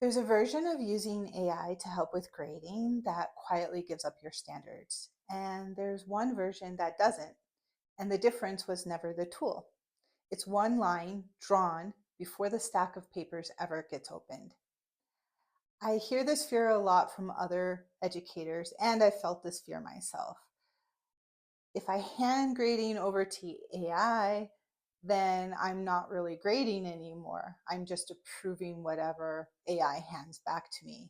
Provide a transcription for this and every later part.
There's a version of using AI to help with grading that quietly gives up your standards. And there's one version that doesn't. And the difference was never the tool. It's one line drawn before the stack of papers ever gets opened. I hear this fear a lot from other educators, and I felt this fear myself. If I hand grading over to AI, then I'm not really grading anymore. I'm just approving whatever AI hands back to me.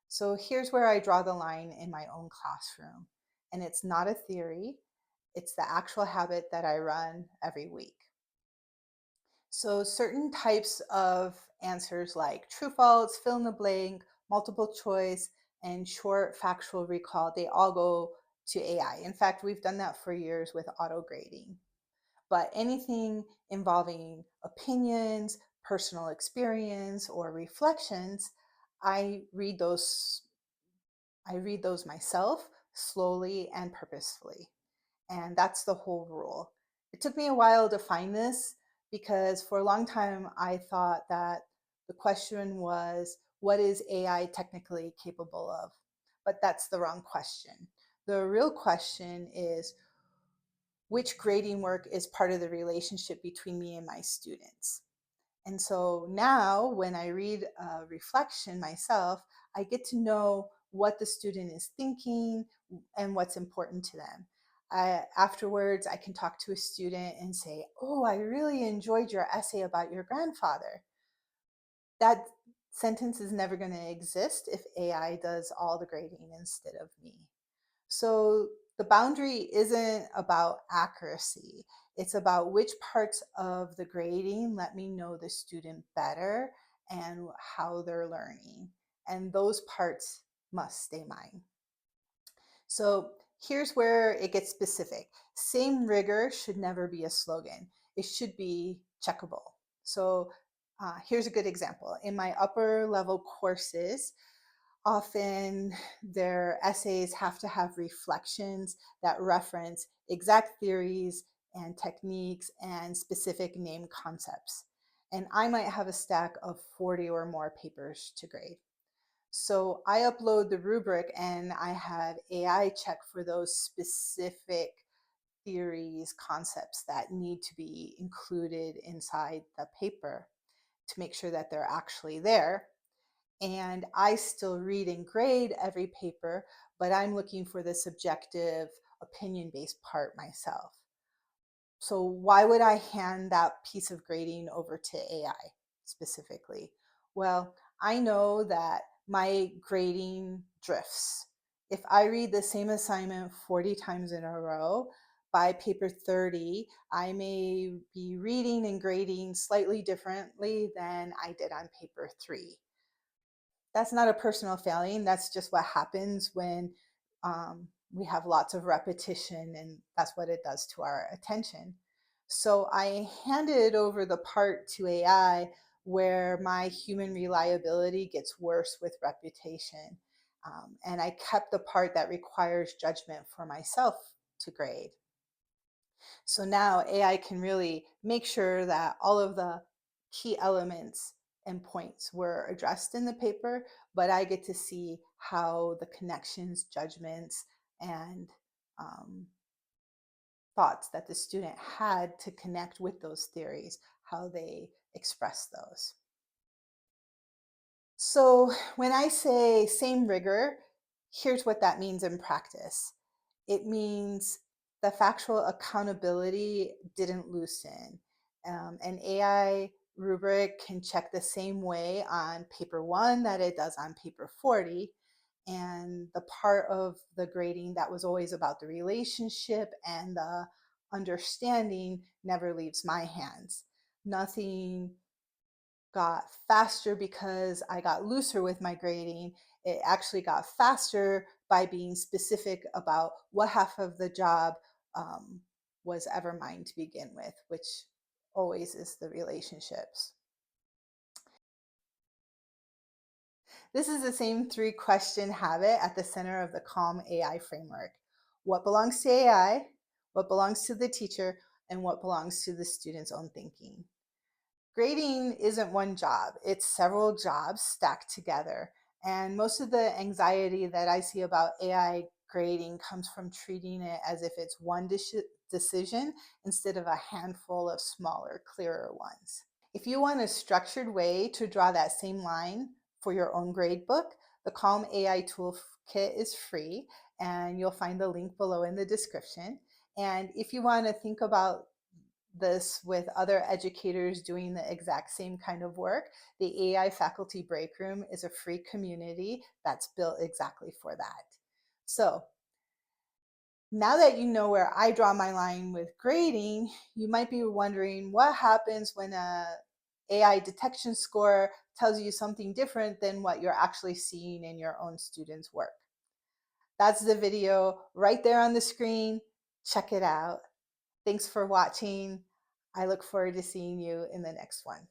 So here's where I draw the line in my own classroom. And it's not a theory, it's the actual habit that I run every week. So certain types of answers like true false, fill in the blank, multiple choice, and short factual recall, they all go to AI. In fact, we've done that for years with auto grading. But anything involving opinions, personal experience, or reflections, I read those I read those myself slowly and purposefully. And that's the whole rule. It took me a while to find this because for a long time I thought that the question was, what is AI technically capable of? But that's the wrong question. The real question is, which grading work is part of the relationship between me and my students? And so now when I read a reflection myself, I get to know what the student is thinking and what's important to them. Afterwards, I can talk to a student and say, oh, I really enjoyed your essay about your grandfather. That sentence is never going to exist if AI does all the grading instead of me. So the boundary isn't about accuracy. It's about which parts of the grading let me know the student better and how they're learning. And those parts must stay mine. So here's where it gets specific. Same rigor should never be a slogan. It should be checkable. So here's a good example. In my upper level courses, often their essays have to have reflections that reference exact theories and techniques and specific name concepts. And I might have a stack of 40 or more papers to grade. So I upload the rubric and I have AI check for those specific theories, concepts that need to be included inside the paper to make sure that they're actually there. And I still read and grade every paper, but I'm looking for the subjective opinion-based part myself. So why would I hand that piece of grading over to AI specifically? Well, I know that my grading drifts. If I read the same assignment 40 times in a row, by paper 30, I may be reading and grading slightly differently than I did on paper 3. That's not a personal failing. That's just what happens when we have lots of repetition, and that's what it does to our attention. So I handed over the part to AI where my human reliability gets worse with repetition. And I kept the part that requires judgment for myself to grade. So now AI can really make sure that all of the key elements and points were addressed in the paper, but I get to see how the connections, judgments, and um, thoughts that the student had to connect with those theories, how they express those. So when I say same rigor, here's what that means in practice. It means the factual accountability didn't loosen. An AI rubric can check the same way on paper 1 that it does on paper 40. And the part of the grading that was always about the relationship and the understanding never leaves my hands. Nothing got faster because I got looser with my grading. It actually got faster by being specific about what half of the job was ever mine to begin with, which always is the relationships. This is the same 3-question habit at the center of the Calm AI framework. What belongs to AI, what belongs to the teacher, and what belongs to the student's own thinking. Grading isn't one job, it's several jobs stacked together. And most of the anxiety that I see about AI grading comes from treating it as if it's one decision instead of a handful of smaller, clearer ones. If you want a structured way to draw that same line for your own grade book, the Calm AI Toolkit is free, and you'll find the link below in the description. And if you want to think about this with other educators doing the exact same kind of work, the AI Faculty Break Room is a free community that's built exactly for that. So now that you know where I draw my line with grading, you might be wondering what happens when a AI detection score tells you something different than what you're actually seeing in your own students' work. That's the video right there on the screen. Check it out. Thanks for watching. I look forward to seeing you in the next one.